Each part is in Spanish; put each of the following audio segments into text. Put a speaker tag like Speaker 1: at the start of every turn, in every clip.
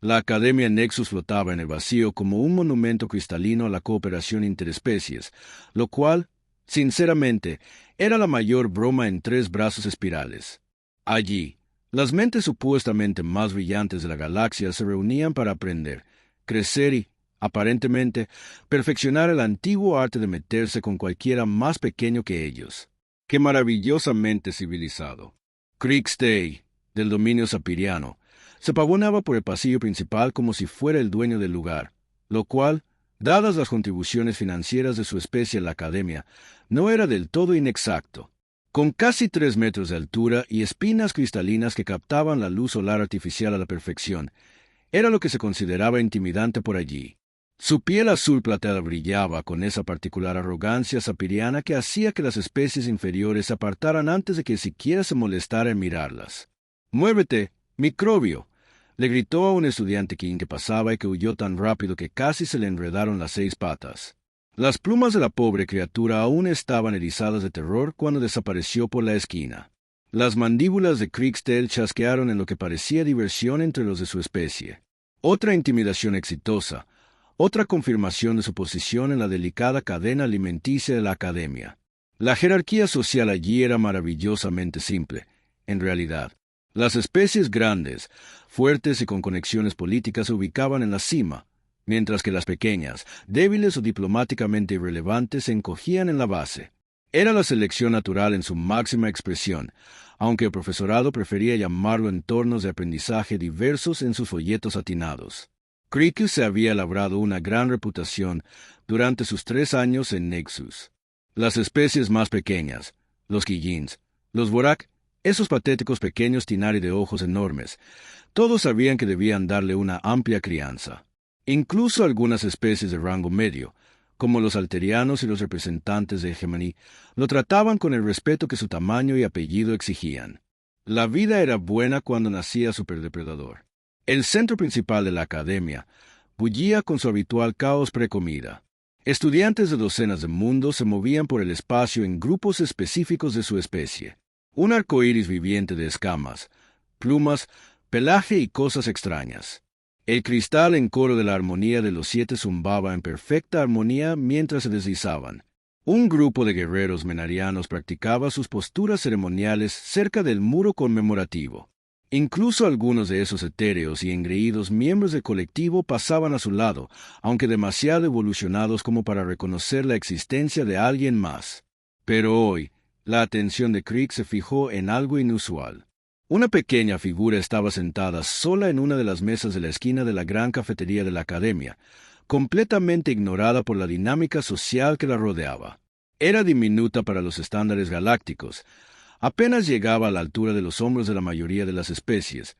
Speaker 1: La Academia Nexus flotaba en el vacío como un monumento cristalino a la cooperación interespecies, lo cual, sinceramente, era la mayor broma en tres brazos espirales. Allí, las mentes supuestamente más brillantes de la galaxia se reunían para aprender, crecer y, aparentemente, perfeccionar el antiguo arte de meterse con cualquiera más pequeño que ellos. ¡Qué maravillosamente civilizado! Krixtay, del dominio sapiriano, se pavoneaba por el pasillo principal como si fuera el dueño del lugar, lo cual, dadas las contribuciones financieras de su especie a la Academia, no era del todo inexacto. Con casi 3 metros de altura y espinas cristalinas que captaban la luz solar artificial a la perfección, era lo que se consideraba intimidante por allí. Su piel azul plateada brillaba con esa particular arrogancia sapiriana que hacía que las especies inferiores se apartaran antes de que siquiera se molestara en mirarlas. «¡Muévete, microbio!», le gritó a un estudiante King que pasaba y que huyó tan rápido que casi se le enredaron las 6 patas. Las plumas de la pobre criatura aún estaban erizadas de terror cuando desapareció por la esquina. Las mandíbulas de Krixtay chasquearon en lo que parecía diversión entre los de su especie. Otra intimidación exitosa, otra confirmación de su posición en la delicada cadena alimenticia de la Academia. La jerarquía social allí era maravillosamente simple, en realidad. Las especies grandes, fuertes y con conexiones políticas se ubicaban en la cima, mientras que las pequeñas, débiles o diplomáticamente irrelevantes se encogían en la base. Era la selección natural en su máxima expresión, aunque el profesorado prefería llamarlo entornos de aprendizaje diversos en sus folletos atinados. Krixtay se había labrado una gran reputación durante sus 3 años en Nexus. Las especies más pequeñas, los Quillins, los Vorak, esos patéticos pequeños Tinari de ojos enormes, todos sabían que debían darle una amplia crianza. Incluso algunas especies de rango medio, como los alterianos y los representantes de Hegemony, lo trataban con el respeto que su tamaño y apellido exigían. La vida era buena cuando nacía Superdepredador. El centro principal de la Academia bullía con su habitual caos precomida. Estudiantes de docenas de mundos se movían por el espacio en grupos específicos de su especie. Un arco iris viviente de escamas, plumas, pelaje y cosas extrañas. El cristal en coro de la armonía de los 7 zumbaba en perfecta armonía mientras se deslizaban. Un grupo de guerreros menarianos practicaba sus posturas ceremoniales cerca del muro conmemorativo. Incluso algunos de esos etéreos y engreídos miembros del colectivo pasaban a su lado, aunque demasiado evolucionados como para reconocer la existencia de alguien más. Pero hoy, la atención de Krixtay se fijó en algo inusual. Una pequeña figura estaba sentada sola en una de las mesas de la esquina de la gran cafetería de la Academia, completamente ignorada por la dinámica social que la rodeaba. Era diminuta para los estándares galácticos, apenas llegaba a la altura de los hombros de la mayoría de las especies,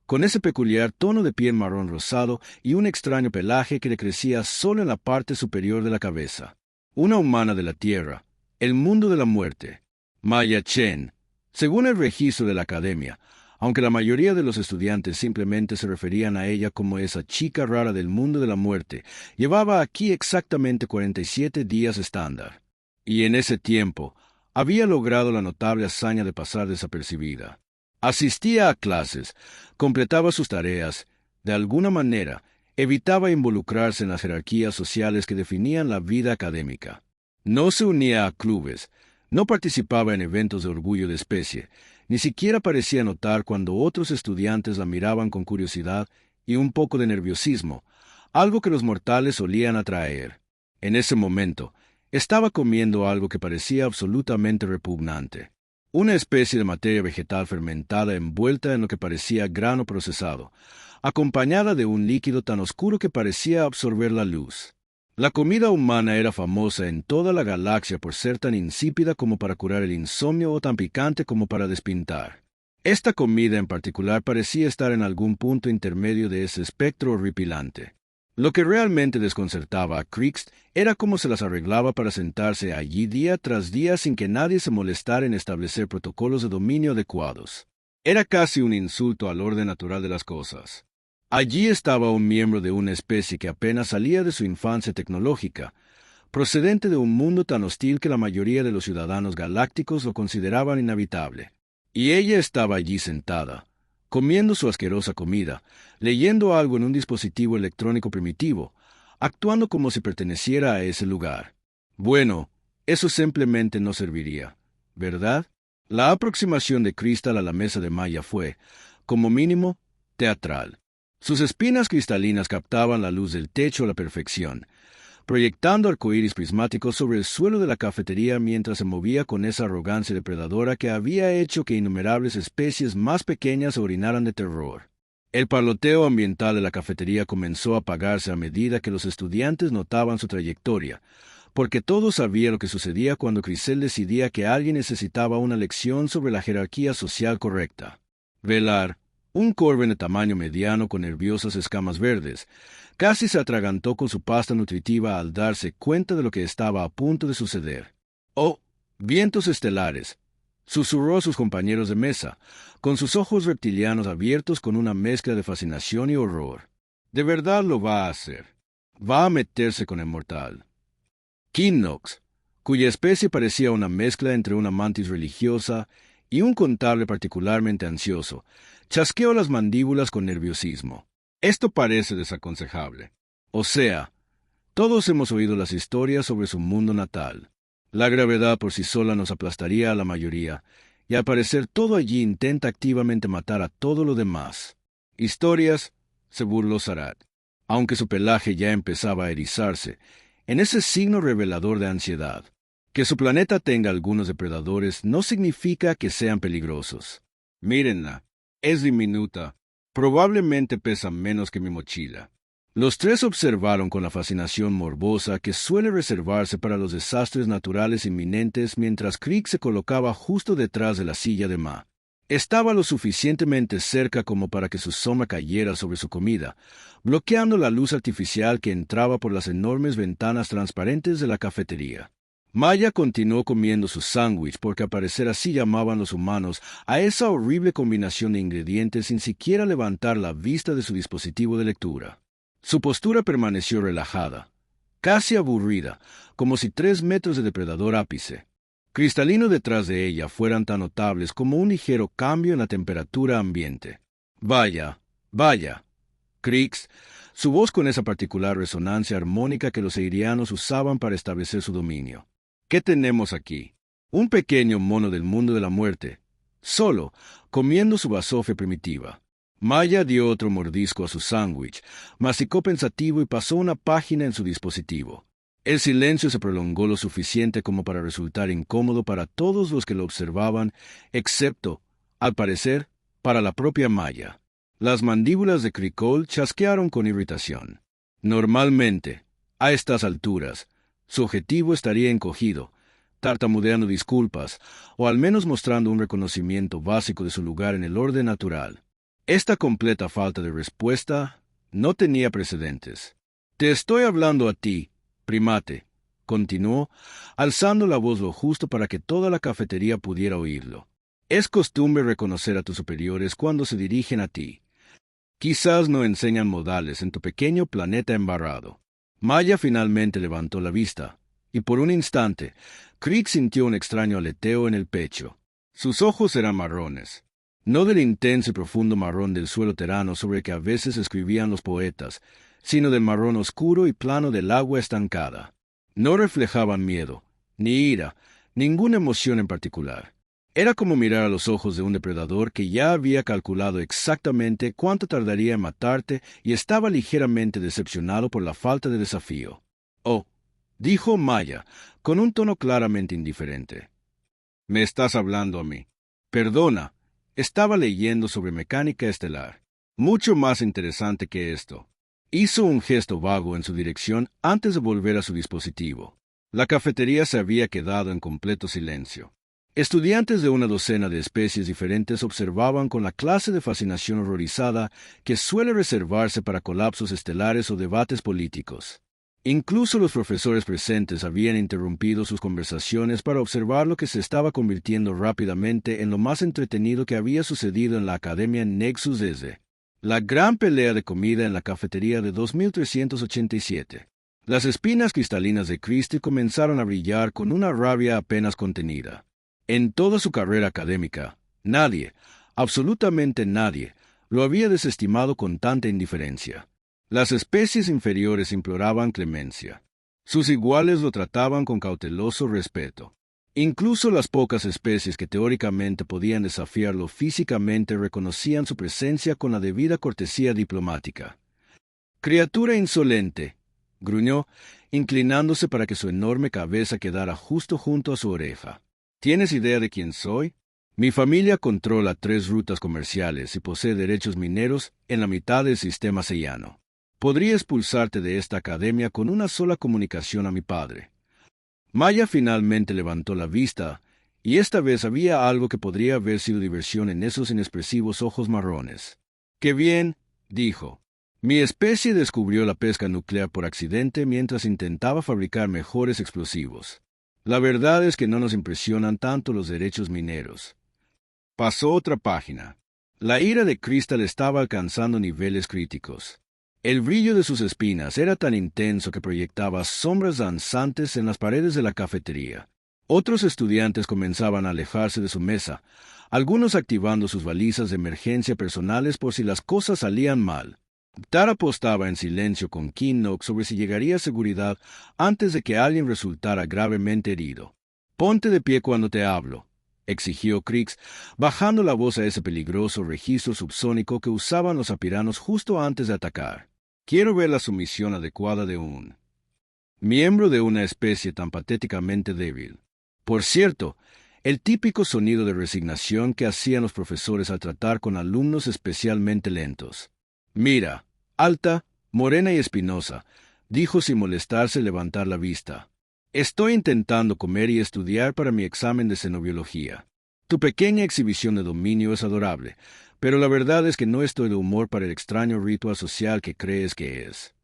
Speaker 1: con ese peculiar tono de piel marrón rosado y un extraño pelaje que le crecía solo en la parte superior de la cabeza. Una humana de la Tierra, el mundo de la muerte. Maya Chen. Según el registro de la Academia, aunque la mayoría de los estudiantes simplemente se referían a ella como esa chica rara del mundo de la muerte, llevaba aquí exactamente 47 días estándar. Y en ese tiempo, había logrado la notable hazaña de pasar desapercibida. Asistía a clases, completaba sus tareas, de alguna manera, evitaba involucrarse en las jerarquías sociales que definían la vida académica. No se unía a clubes, no participaba en eventos de orgullo de especie, ni siquiera parecía notar cuando otros estudiantes la miraban con curiosidad y un poco de nerviosismo, algo que los mortales solían atraer. En ese momento, estaba comiendo algo que parecía absolutamente repugnante. Una especie de materia vegetal fermentada envuelta en lo que parecía grano procesado, acompañada de un líquido tan oscuro que parecía absorber la luz. La comida humana era famosa en toda la galaxia por ser tan insípida como para curar el insomnio o tan picante como para despintar. Esta comida en particular parecía estar en algún punto intermedio de ese espectro horripilante. Lo que realmente desconcertaba a Krixtay era cómo se las arreglaba para sentarse allí día tras día sin que nadie se molestara en establecer protocolos de dominio adecuados. Era casi un insulto al orden natural de las cosas. Allí estaba un miembro de una especie que apenas salía de su infancia tecnológica, procedente de un mundo tan hostil que la mayoría de los ciudadanos galácticos lo consideraban inhabitable. Y ella estaba allí sentada, comiendo su asquerosa comida, leyendo algo en un dispositivo electrónico primitivo, actuando como si perteneciera a ese lugar. Bueno, eso simplemente no serviría, ¿verdad? La aproximación de Crystal a la mesa de Maya fue, como mínimo, teatral. Sus espinas cristalinas captaban la luz del techo a la perfección, proyectando arcoíris prismáticos sobre el suelo de la cafetería mientras se movía con esa arrogancia depredadora que había hecho que innumerables especies más pequeñas orinaran de terror. El parloteo ambiental de la cafetería comenzó a apagarse a medida que los estudiantes notaban su trayectoria, porque todos sabían lo que sucedía cuando Crisel decidía que alguien necesitaba una lección sobre la jerarquía social correcta. Velar, un corven de tamaño mediano con nerviosas escamas verdes, casi se atragantó con su pasta nutritiva al darse cuenta de lo que estaba a punto de suceder. «¡Oh, vientos estelares!», susurró a sus compañeros de mesa, con sus ojos reptilianos abiertos con una mezcla de fascinación y horror. «De verdad lo va a hacer. Va a meterse con el mortal». Kinnox, cuya especie parecía una mezcla entre una mantis religiosa y un contable particularmente ansioso, chasqueó las mandíbulas con nerviosismo. «Esto parece desaconsejable. O sea, todos hemos oído las historias sobre su mundo natal. La gravedad por sí sola nos aplastaría a la mayoría, y al parecer todo allí intenta activamente matar a todo lo demás. Historias», se burló Sarat, aunque su pelaje ya empezaba a erizarse, en ese signo revelador de ansiedad. Que su planeta tenga algunos depredadores no significa que sean peligrosos. Mírenla, es diminuta. Probablemente pesa menos que mi mochila. Los tres observaron con la fascinación morbosa que suele reservarse para los desastres naturales inminentes mientras Krieg se colocaba justo detrás de la silla de Ma. Estaba lo suficientemente cerca como para que su sombra cayera sobre su comida, bloqueando la luz artificial que entraba por las enormes ventanas transparentes de la cafetería. Maya continuó comiendo su sándwich porque al parecer así llamaban los humanos a esa horrible combinación de ingredientes sin siquiera levantar la vista de su dispositivo de lectura. Su postura permaneció relajada, casi aburrida, como si 3 metros de depredador ápice cristalino detrás de ella fueran tan notables como un ligero cambio en la temperatura ambiente. «Vaya, vaya», Krix, su voz con esa particular resonancia armónica que los eirianos usaban para establecer su dominio. «¿Qué tenemos aquí? Un pequeño mono del mundo de la muerte, solo, comiendo su basofia primitiva». Maya dio otro mordisco a su sándwich, masticó pensativo y pasó una página en su dispositivo. El silencio se prolongó lo suficiente como para resultar incómodo para todos los que lo observaban, excepto, al parecer, para la propia Maya. Las mandíbulas de Cricol chasquearon con irritación. Normalmente, a estas alturas, su objetivo estaría encogido, tartamudeando disculpas, o al menos mostrando un reconocimiento básico de su lugar en el orden natural. Esta completa falta de respuesta no tenía precedentes. «Te estoy hablando a ti, primate», continuó, alzando la voz lo justo para que toda la cafetería pudiera oírlo. «Es costumbre reconocer a tus superiores cuando se dirigen a ti. Quizás no enseñan modales en tu pequeño planeta embarrado». Maya finalmente levantó la vista, y por un instante, Krieg sintió un extraño aleteo en el pecho. Sus ojos eran marrones, no del intenso y profundo marrón del suelo terano sobre el que a veces escribían los poetas, sino del marrón oscuro y plano del agua estancada. No reflejaban miedo, ni ira, ninguna emoción en particular. Era como mirar a los ojos de un depredador que ya había calculado exactamente cuánto tardaría en matarte y estaba ligeramente decepcionado por la falta de desafío. «Oh», dijo Maya, con un tono claramente indiferente. «Me estás hablando a mí. Perdona, estaba leyendo sobre mecánica estelar. Mucho más interesante que esto». Hizo un gesto vago en su dirección antes de volver a su dispositivo. La cafetería se había quedado en completo silencio. Estudiantes de una docena de especies diferentes observaban con la clase de fascinación horrorizada que suele reservarse para colapsos estelares o debates políticos. Incluso los profesores presentes habían interrumpido sus conversaciones para observar lo que se estaba convirtiendo rápidamente en lo más entretenido que había sucedido en la Academia Nexus desde la gran pelea de comida en la cafetería de 2387. Las espinas cristalinas de Christie comenzaron a brillar con una rabia apenas contenida. En toda su carrera académica, nadie, absolutamente nadie, lo había desestimado con tanta indiferencia. Las especies inferiores imploraban clemencia. Sus iguales lo trataban con cauteloso respeto. Incluso las pocas especies que teóricamente podían desafiarlo físicamente reconocían su presencia con la debida cortesía diplomática. «Criatura insolente», gruñó, inclinándose para que su enorme cabeza quedara justo junto a su oreja. «¿Tienes idea de quién soy? Mi familia controla 3 rutas comerciales y posee derechos mineros en la mitad del sistema sellano. Podría expulsarte de esta academia con una sola comunicación a mi padre». Maya finalmente levantó la vista, y esta vez había algo que podría haber sido diversión en esos inexpresivos ojos marrones. «¡Qué bien!», dijo. «Mi especie descubrió la pesca nuclear por accidente mientras intentaba fabricar mejores explosivos. La verdad es que no nos impresionan tanto los derechos mineros». Pasó otra página. La ira de Crystal estaba alcanzando niveles críticos. El brillo de sus espinas era tan intenso que proyectaba sombras danzantes en las paredes de la cafetería. Otros estudiantes comenzaban a alejarse de su mesa, algunos activando sus balizas de emergencia personales por si las cosas salían mal. Tara apostaba en silencio con Kinnock sobre si llegaría a seguridad antes de que alguien resultara gravemente herido. «Ponte de pie cuando te hablo», exigió Crix, bajando la voz a ese peligroso registro subsónico que usaban los apiranos justo antes de atacar. «Quiero ver la sumisión adecuada de un miembro de una especie tan patéticamente débil». Por cierto, el típico sonido de resignación que hacían los profesores al tratar con alumnos especialmente lentos. «Mira, alta, morena y espinosa», dijo sin molestarse levantar la vista. «Estoy intentando comer y estudiar para mi examen de xenobiología. Tu pequeña exhibición de dominio es adorable, pero la verdad es que no estoy de humor para el extraño ritual social que crees que es».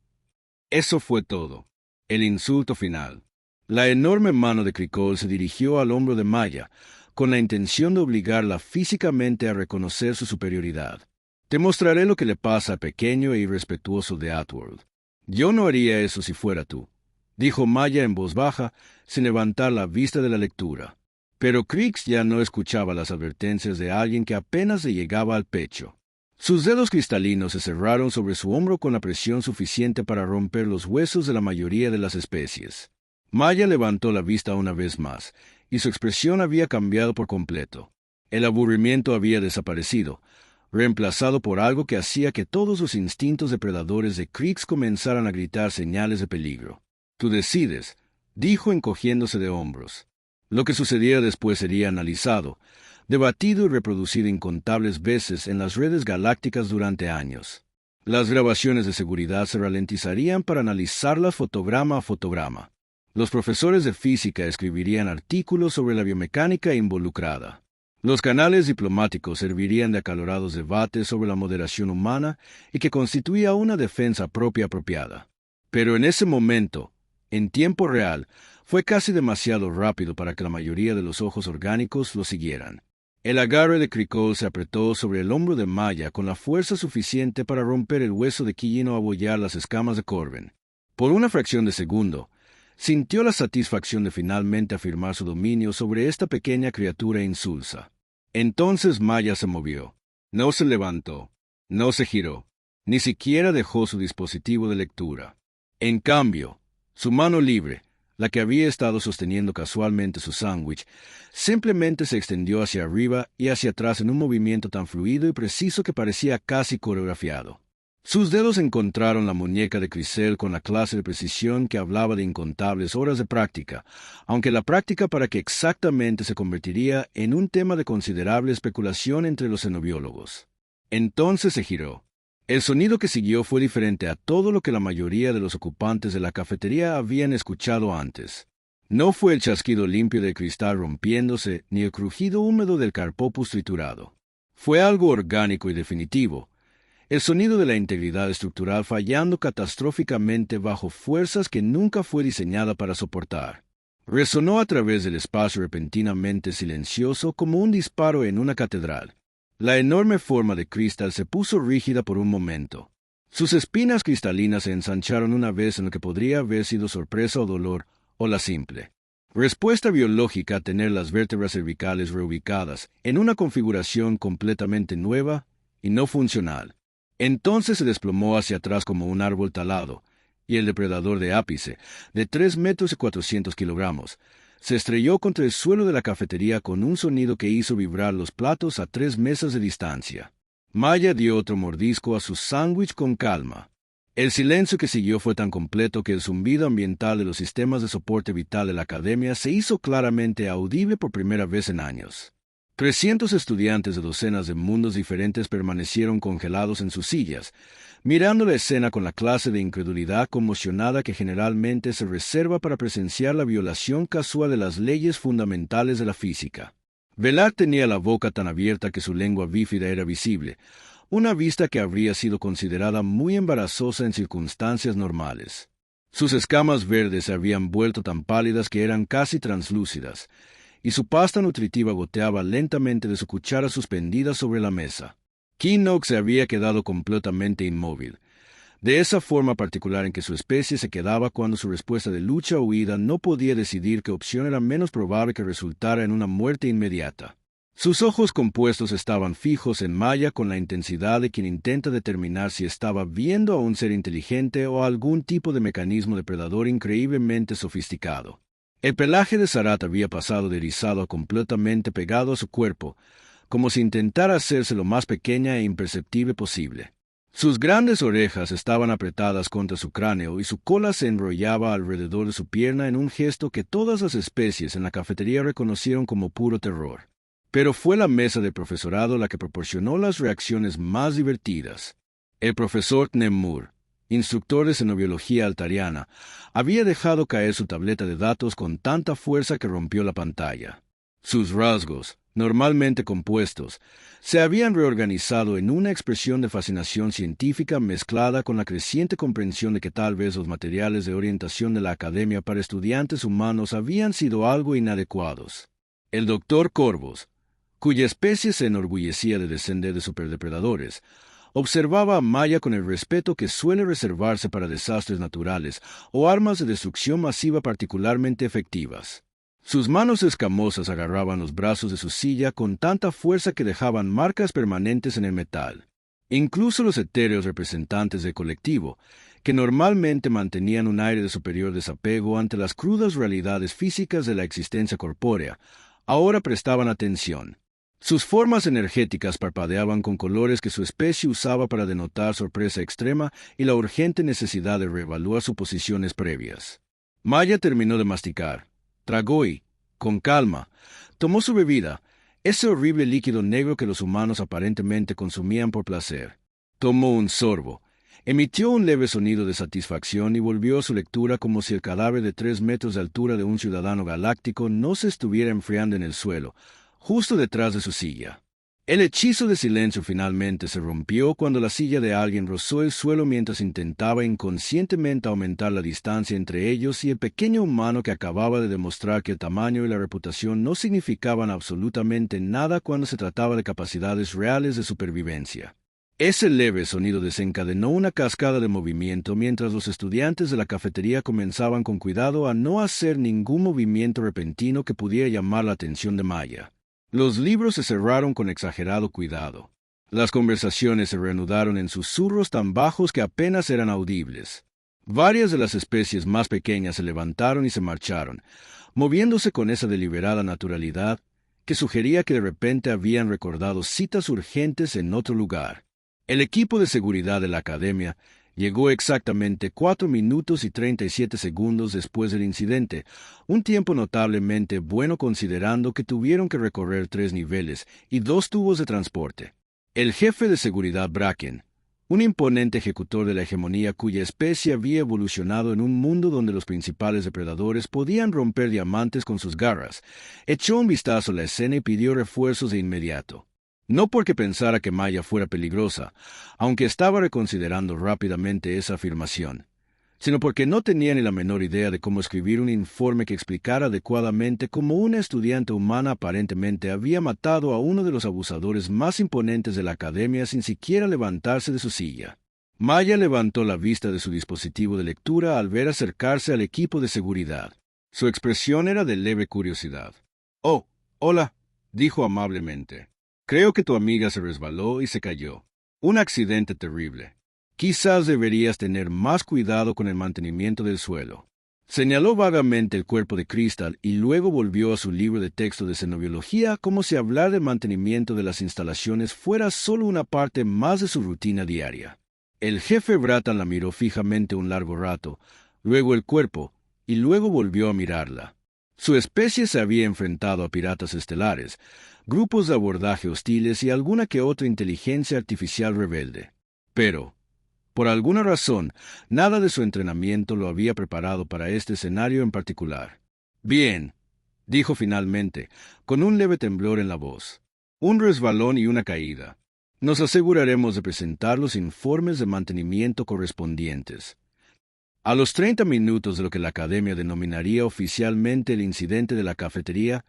Speaker 1: Eso fue todo. El insulto final. La enorme mano de Cricol se dirigió al hombro de Maya, con la intención de obligarla físicamente a reconocer su superioridad. «Te mostraré lo que le pasa al pequeño e irrespetuoso de Atworld. Yo no haría eso si fuera tú», dijo Maya en voz baja, sin levantar la vista de la lectura. Pero Crix ya no escuchaba las advertencias de alguien que apenas le llegaba al pecho. Sus dedos cristalinos se cerraron sobre su hombro con la presión suficiente para romper los huesos de la mayoría de las especies. Maya levantó la vista una vez más, y su expresión había cambiado por completo. El aburrimiento había desaparecido, reemplazado por algo que hacía que todos los instintos depredadores de Crix comenzaran a gritar señales de peligro. «Tú decides», dijo encogiéndose de hombros. Lo que sucediera después sería analizado, debatido y reproducido incontables veces en las redes galácticas durante años. Las grabaciones de seguridad se ralentizarían para analizarlas fotograma a fotograma. Los profesores de física escribirían artículos sobre la biomecánica involucrada. Los canales diplomáticos servirían de acalorados debates sobre la moderación humana y que constituía una defensa propia apropiada. Pero en ese momento, en tiempo real, fue casi demasiado rápido para que la mayoría de los ojos orgánicos lo siguieran. El agarre de Cricol se apretó sobre el hombro de Maya con la fuerza suficiente para romper el hueso de Quillin o abollar las escamas de Corben. Por una fracción de segundo, sintió la satisfacción de finalmente afirmar su dominio sobre esta pequeña criatura insulsa. Entonces Maya se movió. No se levantó, no se giró, ni siquiera dejó su dispositivo de lectura. En cambio, su mano libre, la que había estado sosteniendo casualmente su sándwich, simplemente se extendió hacia arriba y hacia atrás en un movimiento tan fluido y preciso que parecía casi coreografiado. Sus dedos encontraron la muñeca de Crisel con la clase de precisión que hablaba de incontables horas de práctica, aunque la práctica para que exactamente se convertiría en un tema de considerable especulación entre los xenobiólogos. Entonces se giró. El sonido que siguió fue diferente a todo lo que la mayoría de los ocupantes de la cafetería habían escuchado antes. No fue el chasquido limpio del cristal rompiéndose, ni el crujido húmedo del carpopus triturado. Fue algo orgánico y definitivo, el sonido de la integridad estructural fallando catastróficamente bajo fuerzas que nunca fue diseñada para soportar. Resonó a través del espacio repentinamente silencioso como un disparo en una catedral. La enorme forma de Crystal se puso rígida por un momento. Sus espinas cristalinas se ensancharon una vez en lo que podría haber sido sorpresa o dolor, o la simple respuesta biológica a tener las vértebras cervicales reubicadas en una configuración completamente nueva y no funcional. Entonces se desplomó hacia atrás como un árbol talado, y el depredador de ápice, de 3 metros y 400 kilogramos, se estrelló contra el suelo de la cafetería con un sonido que hizo vibrar los platos a 3 mesas de distancia. Maya dio otro mordisco a su sándwich con calma. El silencio que siguió fue tan completo que el zumbido ambiental de los sistemas de soporte vital de la academia se hizo claramente audible por primera vez en años. 300 estudiantes de docenas de mundos diferentes permanecieron congelados en sus sillas, mirando la escena con la clase de incredulidad conmocionada que generalmente se reserva para presenciar la violación casual de las leyes fundamentales de la física. Velar tenía la boca tan abierta que su lengua bífida era visible, una vista que habría sido considerada muy embarazosa en circunstancias normales. Sus escamas verdes se habían vuelto tan pálidas que eran casi translúcidas, y su pasta nutritiva goteaba lentamente de su cuchara suspendida sobre la mesa. Kinnock se había quedado completamente inmóvil, de esa forma particular en que su especie se quedaba cuando su respuesta de lucha o huida no podía decidir qué opción era menos probable que resultara en una muerte inmediata. Sus ojos compuestos estaban fijos en Maya con la intensidad de quien intenta determinar si estaba viendo a un ser inteligente o a algún tipo de mecanismo depredador increíblemente sofisticado. El pelaje de Sarat había pasado de erizado a completamente pegado a su cuerpo, como si intentara hacerse lo más pequeña e imperceptible posible. Sus grandes orejas estaban apretadas contra su cráneo y su cola se enrollaba alrededor de su pierna en un gesto que todas las especies en la cafetería reconocieron como puro terror. Pero fue la mesa del profesorado la que proporcionó las reacciones más divertidas. El profesor Nemur, instructor de xenobiología altariana, había dejado caer su tableta de datos con tanta fuerza que rompió la pantalla. Sus rasgos, normalmente compuestos, se habían reorganizado en una expresión de fascinación científica mezclada con la creciente comprensión de que tal vez los materiales de orientación de la academia para estudiantes humanos habían sido algo inadecuados. El doctor Corvos, cuya especie se enorgullecía de descender de superdepredadores, observaba a Maya con el respeto que suele reservarse para desastres naturales o armas de destrucción masiva particularmente efectivas. Sus manos escamosas agarraban los brazos de su silla con tanta fuerza que dejaban marcas permanentes en el metal. Incluso los etéreos representantes del colectivo, que normalmente mantenían un aire de superior desapego ante las crudas realidades físicas de la existencia corpórea, ahora prestaban atención. Sus formas energéticas parpadeaban con colores que su especie usaba para denotar sorpresa extrema y la urgente necesidad de reevaluar suposiciones previas. Maya terminó de masticar. Tragó y, con calma, tomó su bebida, ese horrible líquido negro que los humanos aparentemente consumían por placer. Tomó un sorbo, emitió un leve sonido de satisfacción y volvió a su lectura como si el cadáver de 3 metros de altura de un ciudadano galáctico no se estuviera enfriando en el suelo, justo detrás de su silla. El hechizo de silencio finalmente se rompió cuando la silla de alguien rozó el suelo mientras intentaba inconscientemente aumentar la distancia entre ellos y el pequeño humano que acababa de demostrar que el tamaño y la reputación no significaban absolutamente nada cuando se trataba de capacidades reales de supervivencia. Ese leve sonido desencadenó una cascada de movimiento mientras los estudiantes de la cafetería comenzaban con cuidado a no hacer ningún movimiento repentino que pudiera llamar la atención de Maya. Los libros se cerraron con exagerado cuidado. Las conversaciones se reanudaron en susurros tan bajos que apenas eran audibles. Varias de las especies más pequeñas se levantaron y se marcharon, moviéndose con esa deliberada naturalidad que sugería que de repente habían recordado citas urgentes en otro lugar. El equipo de seguridad de la academia llegó exactamente 4 minutos y 37 segundos después del incidente, un tiempo notablemente bueno considerando que tuvieron que recorrer 3 niveles y 2 tubos de transporte. El jefe de seguridad Bracken, un imponente ejecutor de la hegemonía cuya especie había evolucionado en un mundo donde los principales depredadores podían romper diamantes con sus garras, echó un vistazo a la escena y pidió refuerzos de inmediato. No porque pensara que Maya fuera peligrosa, aunque estaba reconsiderando rápidamente esa afirmación, sino porque no tenía ni la menor idea de cómo escribir un informe que explicara adecuadamente cómo una estudiante humana aparentemente había matado a uno de los abusadores más imponentes de la academia sin siquiera levantarse de su silla. Maya levantó la vista de su dispositivo de lectura al ver acercarse al equipo de seguridad. Su expresión era de leve curiosidad. «Oh, hola», dijo amablemente. «Creo que tu amiga se resbaló y se cayó». Un accidente terrible. Quizás deberías tener más cuidado con el mantenimiento del suelo. Señaló vagamente el cuerpo de Crystal y luego volvió a su libro de texto de xenobiología como si hablar del mantenimiento de las instalaciones fuera solo una parte más de su rutina diaria. El jefe Bratton la miró fijamente un largo rato, luego el cuerpo, y luego volvió a mirarla. Su especie se había enfrentado a piratas estelares, grupos de abordaje hostiles y alguna que otra inteligencia artificial rebelde. Pero, por alguna razón, nada de su entrenamiento lo había preparado para este escenario en particular. Bien, dijo finalmente, con un leve temblor en la voz. Un resbalón y una caída. Nos aseguraremos de presentar los informes de mantenimiento correspondientes. A los 30 minutos de lo que la Academia denominaría oficialmente el incidente de la cafetería,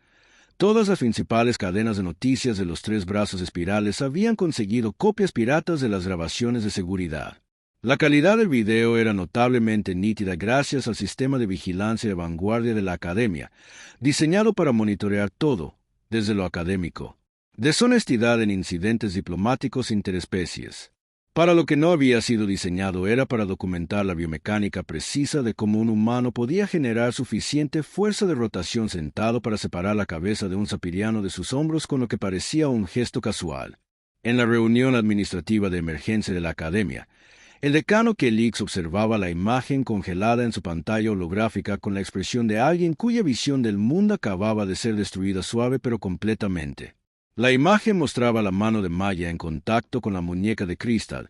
Speaker 1: todas las principales cadenas de noticias de los tres brazos espirales habían conseguido copias piratas de las grabaciones de seguridad. La calidad del video era notablemente nítida gracias al sistema de vigilancia de vanguardia de la Academia, diseñado para monitorear todo, desde lo académico. Deshonestidad en incidentes diplomáticos interespecies. Para lo que no había sido diseñado era para documentar la biomecánica precisa de cómo un humano podía generar suficiente fuerza de rotación sentado para separar la cabeza de un sapiriano de sus hombros con lo que parecía un gesto casual. En la reunión administrativa de emergencia de la Academia, el decano Kelix observaba la imagen congelada en su pantalla holográfica con la expresión de alguien cuya visión del mundo acababa de ser destruida suave pero completamente. La imagen mostraba la mano de Maya en contacto con la muñeca de Crystal,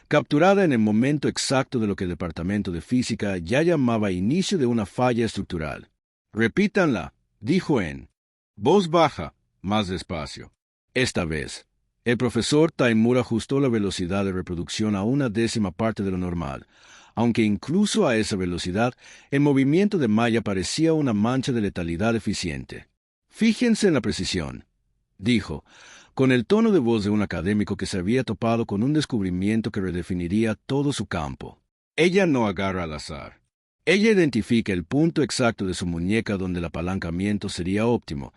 Speaker 1: capturada en el momento exacto de lo que el Departamento de Física ya llamaba inicio de una falla estructural. «Repítanla», dijo en voz baja, más despacio. Esta vez, el profesor Taimura ajustó la velocidad de reproducción a 1/10 parte de lo normal, aunque incluso a esa velocidad, el movimiento de Maya parecía una mancha de letalidad eficiente. «Fíjense en la precisión», dijo, con el tono de voz de un académico que se había topado con un descubrimiento que redefiniría todo su campo. Ella no agarra al azar. Ella identifica el punto exacto de su muñeca donde el apalancamiento sería óptimo,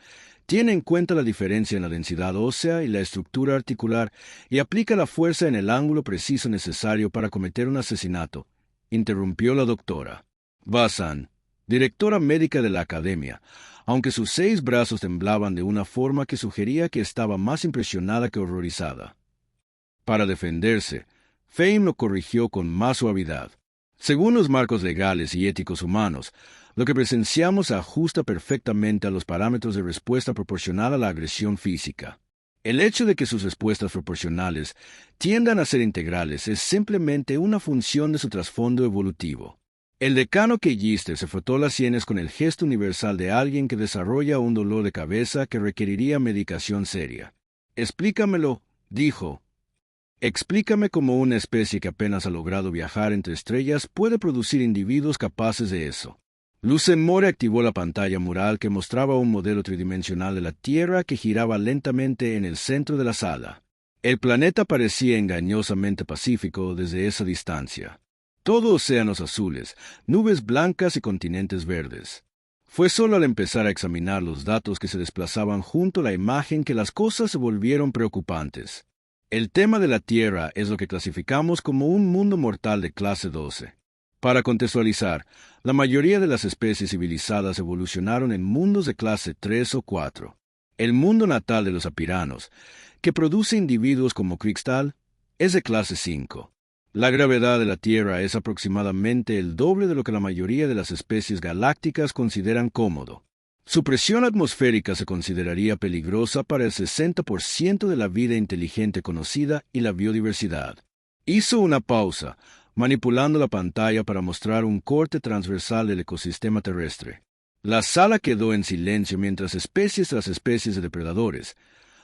Speaker 1: tiene en cuenta la diferencia en la densidad ósea y la estructura articular y aplica la fuerza en el ángulo preciso necesario para cometer un asesinato, interrumpió la doctora. Bazán, directora médica de la Academia, aunque sus 6 brazos temblaban de una forma que sugería que estaba más impresionada que horrorizada. Para defenderse, Fame lo corrigió con más suavidad. Según los marcos legales y éticos humanos, lo que presenciamos se ajusta perfectamente a los parámetros de respuesta proporcional a la agresión física. El hecho de que sus respuestas proporcionales tiendan a ser integrales es simplemente una función de su trasfondo evolutivo. El decano Kellister se frotó las sienes con el gesto universal de alguien que desarrolla un dolor de cabeza que requeriría medicación seria. «Explícamelo», dijo. «Explícame cómo una especie que apenas ha logrado viajar entre estrellas puede producir individuos capaces de eso». Lucemore activó la pantalla mural que mostraba un modelo tridimensional de la Tierra que giraba lentamente en el centro de la sala. El planeta parecía engañosamente pacífico desde esa distancia. Todo océanos azules, nubes blancas y continentes verdes. Fue solo al empezar a examinar los datos que se desplazaban junto a la imagen que las cosas se volvieron preocupantes. El tema de la Tierra es lo que clasificamos como un mundo mortal de clase 12. Para contextualizar, la mayoría de las especies civilizadas evolucionaron en mundos de clase 3 o 4. El mundo natal de los apiranos, que produce individuos como Crystal, es de clase 5. La gravedad de la Tierra es aproximadamente el doble de lo que la mayoría de las especies galácticas consideran cómodo. Su presión atmosférica se consideraría peligrosa para el 60% de la vida inteligente conocida y la biodiversidad. Hizo una pausa, manipulando la pantalla para mostrar un corte transversal del ecosistema terrestre. La sala quedó en silencio mientras especies tras especies de depredadores,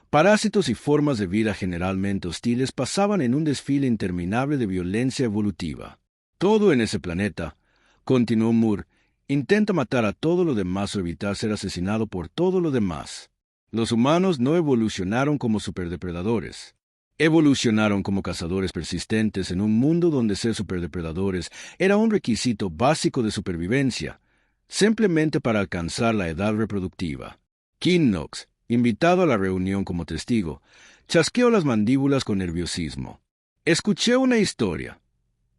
Speaker 1: parásitos y formas de vida generalmente hostiles pasaban en un desfile interminable de violencia evolutiva. Todo en ese planeta, continuó Moore, intenta matar a todo lo demás o evitar ser asesinado por todo lo demás. Los humanos no evolucionaron como superdepredadores. Evolucionaron como cazadores persistentes en un mundo donde ser superdepredadores era un requisito básico de supervivencia, simplemente para alcanzar la edad reproductiva. Knox, invitado a la reunión como testigo, chasqueó las mandíbulas con nerviosismo. Escuché una historia,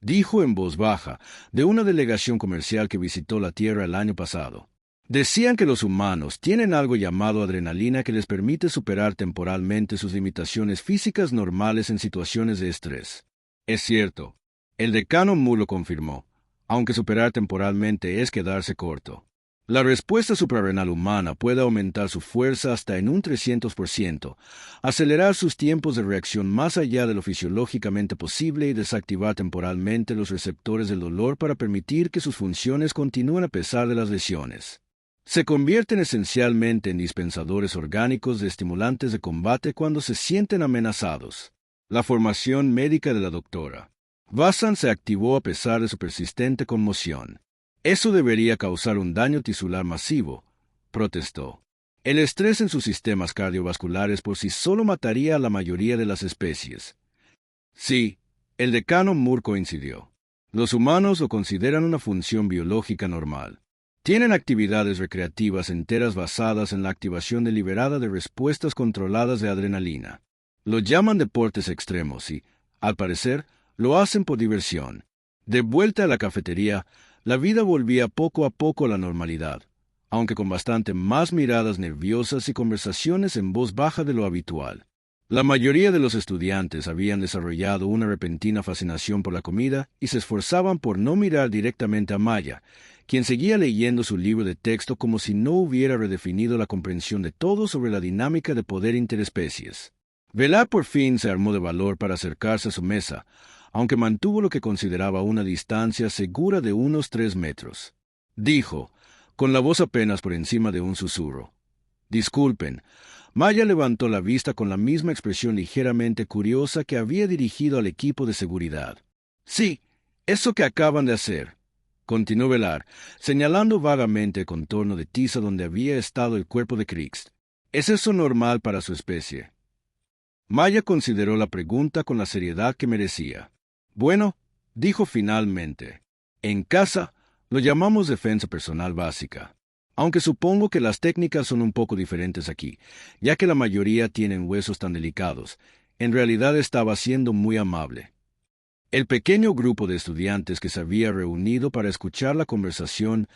Speaker 1: dijo en voz baja, de una delegación comercial que visitó la Tierra el año pasado. Decían que los humanos tienen algo llamado adrenalina que les permite superar temporalmente sus limitaciones físicas normales en situaciones de estrés. Es cierto, el decano Moore lo confirmó, aunque superar temporalmente es quedarse corto. La respuesta suprarrenal humana puede aumentar su fuerza hasta en un 300%, acelerar sus tiempos de reacción más allá de lo fisiológicamente posible y desactivar temporalmente los receptores del dolor para permitir que sus funciones continúen a pesar de las lesiones. Se convierten esencialmente en dispensadores orgánicos de estimulantes de combate cuando se sienten amenazados. La formación médica de la doctora Vasan se activó a pesar de su persistente conmoción. Eso debería causar un daño tisular masivo, protestó. El estrés en sus sistemas cardiovasculares por sí solo mataría a la mayoría de las especies. Sí, el decano Moore coincidió. Los humanos lo consideran una función biológica normal. Tienen actividades recreativas enteras basadas en la activación deliberada de respuestas controladas de adrenalina. Lo llaman deportes extremos y, al parecer, lo hacen por diversión. De vuelta a la cafetería, la vida volvía poco a poco a la normalidad, aunque con bastante más miradas nerviosas y conversaciones en voz baja de lo habitual. La mayoría de los estudiantes habían desarrollado una repentina fascinación por la comida y se esforzaban por no mirar directamente a Maya, quien seguía leyendo su libro de texto como si no hubiera redefinido la comprensión de todo sobre la dinámica de poder interespecies. Velar por fin se armó de valor para acercarse a su mesa, aunque mantuvo lo que consideraba una distancia segura de unos 3 metros. Dijo, con la voz apenas por encima de un susurro: «Disculpen». Maya levantó la vista con la misma expresión ligeramente curiosa que había dirigido al equipo de seguridad. «Sí, eso que acaban de hacer», continuó Velar, señalando vagamente el contorno de tiza donde había estado el cuerpo de Krix. «¿Es eso normal para su especie?». Maya consideró la pregunta con la seriedad que merecía. «Bueno», dijo finalmente, «en casa lo llamamos defensa personal básica, aunque supongo que las técnicas son un poco diferentes aquí, ya que la mayoría tienen huesos tan delicados. En realidad estaba siendo muy amable». El pequeño grupo de estudiantes que se había reunido para escuchar la conversación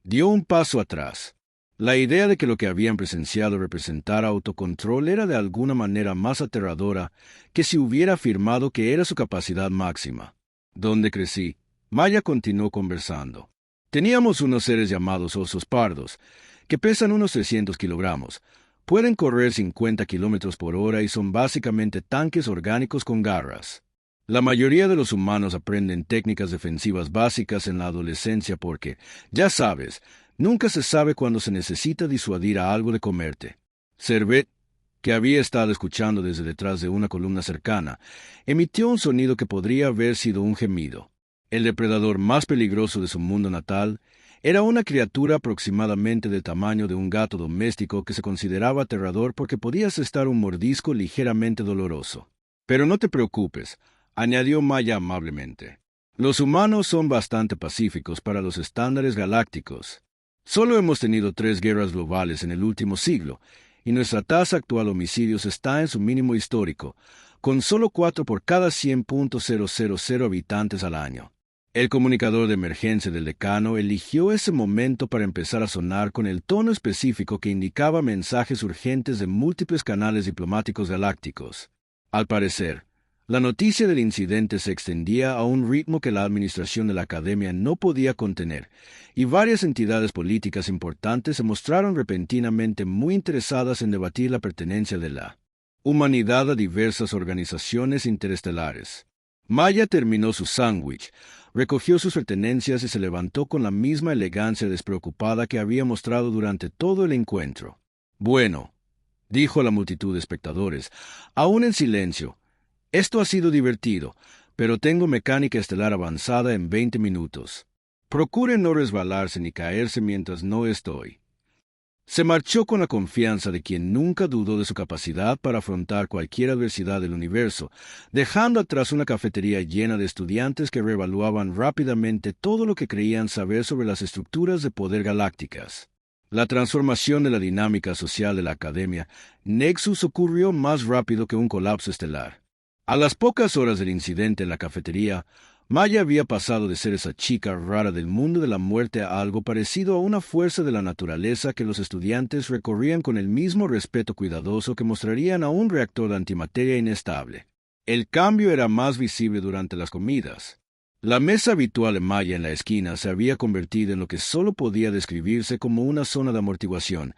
Speaker 1: dio un paso atrás. La idea de que lo que habían presenciado representara autocontrol era de alguna manera más aterradora que si hubiera afirmado que era su capacidad máxima. «Donde crecí», Maya continuó conversando, «teníamos unos seres llamados osos pardos, que pesan unos 300 kilogramos, pueden correr 50 kilómetros por hora y son básicamente tanques orgánicos con garras. La mayoría de los humanos aprenden técnicas defensivas básicas en la adolescencia porque, ya sabes, nunca se sabe cuándo se necesita disuadir a algo de comerte». Servet, que había estado escuchando desde detrás de una columna cercana, emitió un sonido que podría haber sido un gemido. El depredador más peligroso de su mundo natal era una criatura aproximadamente del tamaño de un gato doméstico que se consideraba aterrador porque podía asestar un mordisco ligeramente doloroso. «Pero no te preocupes», añadió Maya amablemente. «Los humanos son bastante pacíficos para los estándares galácticos. Solo hemos tenido 3 guerras globales en el último siglo, y nuestra tasa actual de homicidios está en su mínimo histórico, con solo 4 por cada 100.000 habitantes al año». El comunicador de emergencia del decano eligió ese momento para empezar a sonar con el tono específico que indicaba mensajes urgentes de múltiples canales diplomáticos galácticos. Al parecer, la noticia del incidente se extendía a un ritmo que la administración de la Academia no podía contener, y varias entidades políticas importantes se mostraron repentinamente muy interesadas en debatir la pertenencia de la humanidad a diversas organizaciones interestelares. Maya terminó su sándwich, recogió sus pertenencias y se levantó con la misma elegancia despreocupada que había mostrado durante todo el encuentro. «Bueno», dijo a la multitud de espectadores, aún en silencio, «esto ha sido divertido, pero tengo mecánica estelar avanzada en 20 minutos. Procure no resbalarse ni caerse mientras no estoy». Se marchó con la confianza de quien nunca dudó de su capacidad para afrontar cualquier adversidad del universo, dejando atrás una cafetería llena de estudiantes que reevaluaban rápidamente todo lo que creían saber sobre las estructuras de poder galácticas. La transformación de la dinámica social de la Academia Nexus ocurrió más rápido que un colapso estelar. A las pocas horas del incidente en la cafetería, Maya había pasado de ser esa chica rara del mundo de la muerte a algo parecido a una fuerza de la naturaleza que los estudiantes recorrían con el mismo respeto cuidadoso que mostrarían a un reactor de antimateria inestable. El cambio era más visible durante las comidas. La mesa habitual de Maya en la esquina se había convertido en lo que solo podía describirse como una zona de amortiguación,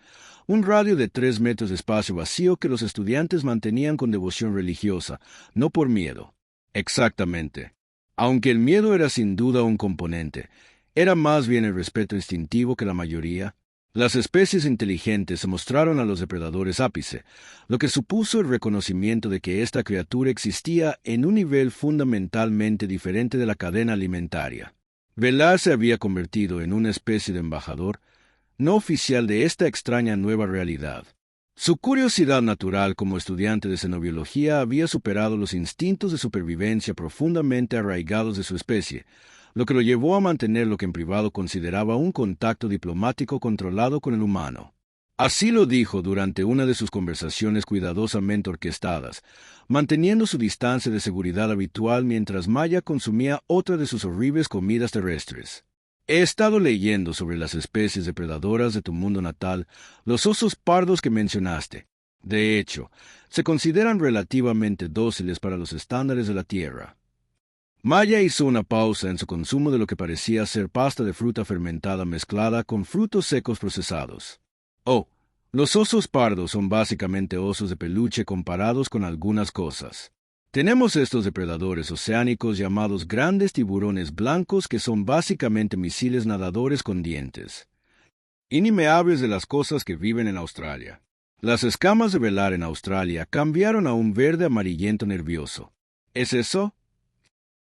Speaker 1: un radio de 3 metros de espacio vacío que los estudiantes mantenían con devoción religiosa, no por miedo. Exactamente. Aunque el miedo era sin duda un componente, era más bien el respeto instintivo que la mayoría. Las especies inteligentes se mostraron a los depredadores ápice, lo que supuso el reconocimiento de que esta criatura existía en un nivel fundamentalmente diferente de la cadena alimentaria. Velar se había convertido en una especie de embajador no oficial de esta extraña nueva realidad. Su curiosidad natural como estudiante de xenobiología había superado los instintos de supervivencia profundamente arraigados de su especie, lo que lo llevó a mantener lo que en privado consideraba un contacto diplomático controlado con el humano. Así lo dijo durante una de sus conversaciones cuidadosamente orquestadas, manteniendo su distancia de seguridad habitual mientras Maya consumía otra de sus horribles comidas terrestres. He estado leyendo sobre las especies depredadoras de tu mundo natal, los osos pardos que mencionaste. De hecho, se consideran relativamente dóciles para los estándares de la Tierra. Maya hizo una pausa en su consumo de lo que parecía ser pasta de fruta fermentada mezclada con frutos secos procesados. Oh, los osos pardos son básicamente osos de peluche comparados con algunas cosas. Tenemos estos depredadores oceánicos llamados grandes tiburones blancos que son básicamente misiles nadadores con dientes. Y ni me hables de las cosas que viven en Australia. Las escamas de velar en Australia cambiaron a un verde amarillento nervioso. ¿Es eso?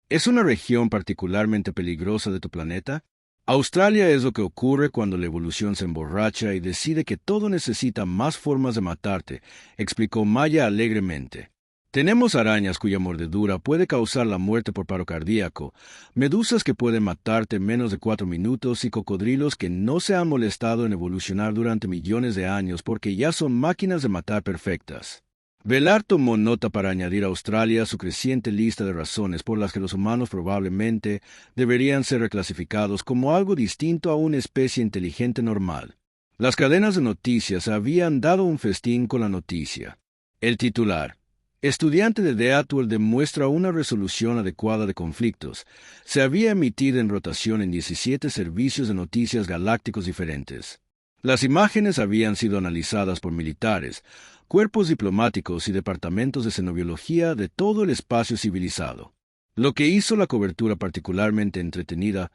Speaker 1: ¿Es una región particularmente peligrosa de tu planeta? Australia es lo que ocurre cuando la evolución se emborracha y decide que todo necesita más formas de matarte, explicó Maya alegremente. Tenemos arañas cuya mordedura puede causar la muerte por paro cardíaco, medusas que pueden matarte en menos de 4 minutos y cocodrilos que no se han molestado en evolucionar durante millones de años porque ya son máquinas de matar perfectas. Velar tomó nota para añadir a Australia a su creciente lista de razones por las que los humanos probablemente deberían ser reclasificados como algo distinto a una especie inteligente normal. Las cadenas de noticias habían dado un festín con la noticia. El titular: estudiante de Deatwell demuestra una resolución adecuada de conflictos, se había emitido en rotación en 17 servicios de noticias galácticos diferentes. Las imágenes habían sido analizadas por militares, cuerpos diplomáticos y departamentos de xenobiología de todo el espacio civilizado. Lo que hizo la cobertura particularmente entretenida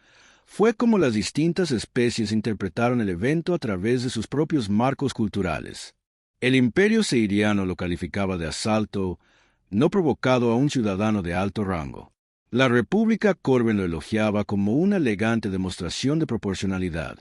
Speaker 1: fue cómo las distintas especies interpretaron el evento a través de sus propios marcos culturales. El imperio seiriano lo calificaba de asalto no provocado a un ciudadano de alto rango. La República Corben lo elogiaba como una elegante demostración de proporcionalidad.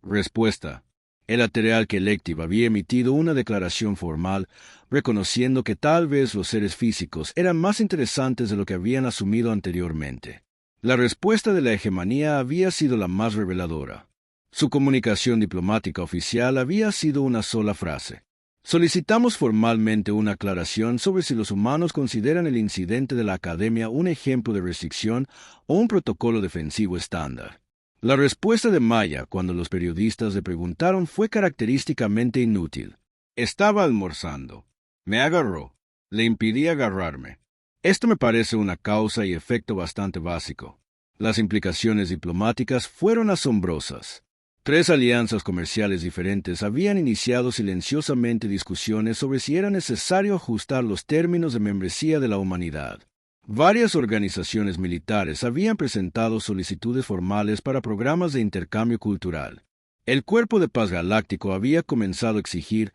Speaker 1: Respuesta: el Lateral Collective había emitido una declaración formal reconociendo que tal vez los seres físicos eran más interesantes de lo que habían asumido anteriormente. La respuesta de la hegemonía había sido la más reveladora. Su comunicación diplomática oficial había sido una sola frase: solicitamos formalmente una aclaración sobre si los humanos consideran el incidente de la Academia un ejemplo de restricción o un protocolo defensivo estándar. La respuesta de Maya cuando los periodistas le preguntaron fue característicamente inútil. Estaba almorzando. Me agarró. Le impidí agarrarme. Esto me parece una causa y efecto bastante básico. Las implicaciones diplomáticas fueron asombrosas. 3 alianzas comerciales diferentes habían iniciado silenciosamente discusiones sobre si era necesario ajustar los términos de membresía de la humanidad. Varias organizaciones militares habían presentado solicitudes formales para programas de intercambio cultural. El Cuerpo de Paz Galáctico había comenzado a exigir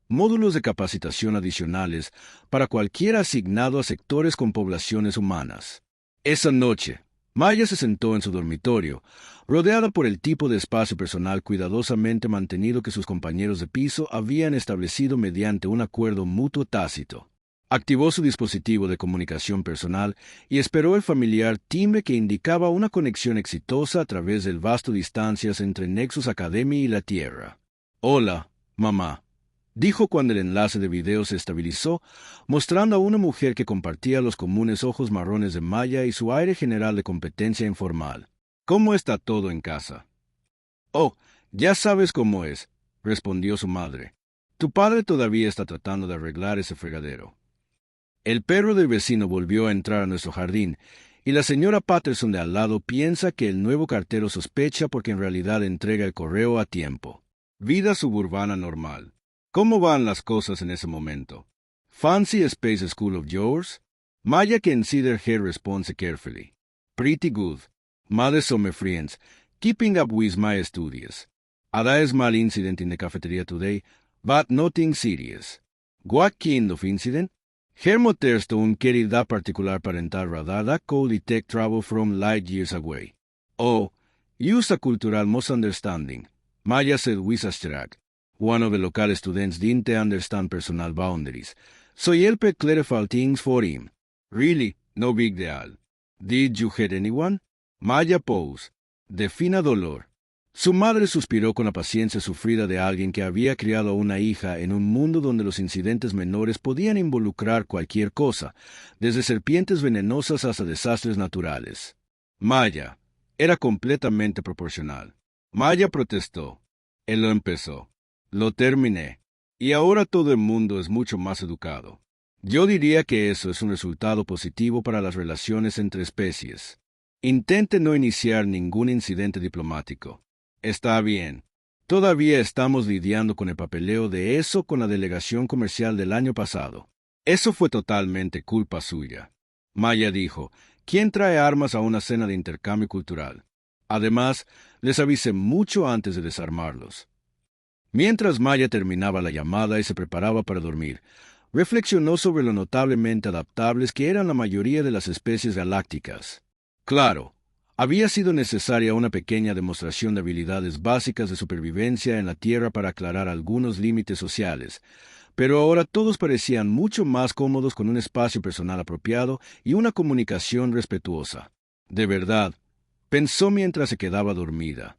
Speaker 1: módulos de capacitación adicionales para cualquiera asignado a sectores con poblaciones humanas. Esa noche, Maya se sentó en su dormitorio, rodeada por el tipo de espacio personal cuidadosamente mantenido que sus compañeros de piso habían establecido mediante un acuerdo mutuo tácito. Activó su dispositivo de comunicación personal y esperó el familiar timbre que indicaba una conexión exitosa a través del vasto distancias entre Nexus Academy y la Tierra. «Hola, mamá». dijo cuando el enlace de video se estabilizó, mostrando a una mujer que compartía los comunes ojos marrones de Maya y su aire general de competencia informal. ¿Cómo está todo en casa? Oh, ya sabes cómo es, respondió su madre. Tu padre todavía está tratando de arreglar ese fregadero. El perro del vecino volvió a entrar a nuestro jardín, y la señora Patterson de al lado piensa que el nuevo cartero sospecha porque en realidad entrega el correo a tiempo. Vida suburbana normal. ¿Cómo van las cosas en ese momento? Fancy Space School of yours? Maya consider her response carefully. Pretty good. Mother summer friends. Keeping up with my studies. Ada a small incident in the cafeteria today, but nothing serious. What kind of incident? Her Motherstone carried that particular parental radar that could detect travel from light years away. Oh, use a cultural misunderstanding. Maya said with a shrug. One of the local students didn't understand personal boundaries, so helped clarify things for him. Really, no big deal. Did you hurt anyone? Maya paused. De fina dolor. Su madre suspiró con la paciencia sufrida de alguien que había criado a una hija en un mundo donde los incidentes menores podían involucrar cualquier cosa, desde serpientes venenosas hasta desastres naturales. Maya era completamente proporcional. Maya protestó. Él lo empezó. Lo terminé. Y ahora todo el mundo es mucho más educado. Yo diría que eso es un resultado positivo para las relaciones entre especies. Intente no iniciar ningún incidente diplomático. Está bien. Todavía estamos lidiando con el papeleo de eso con la delegación comercial del año pasado. Eso fue totalmente culpa suya. Maya dijo, ¿quién trae armas a una cena de intercambio cultural? Además, les avisé mucho antes de desarmarlos. Mientras Maya terminaba la llamada y se preparaba para dormir, reflexionó sobre lo notablemente adaptables que eran la mayoría de las especies galácticas. Claro, había sido necesaria una pequeña demostración de habilidades básicas de supervivencia en la Tierra para aclarar algunos límites sociales, pero ahora todos parecían mucho más cómodos con un espacio personal apropiado y una comunicación respetuosa. De verdad, pensó mientras se quedaba dormida.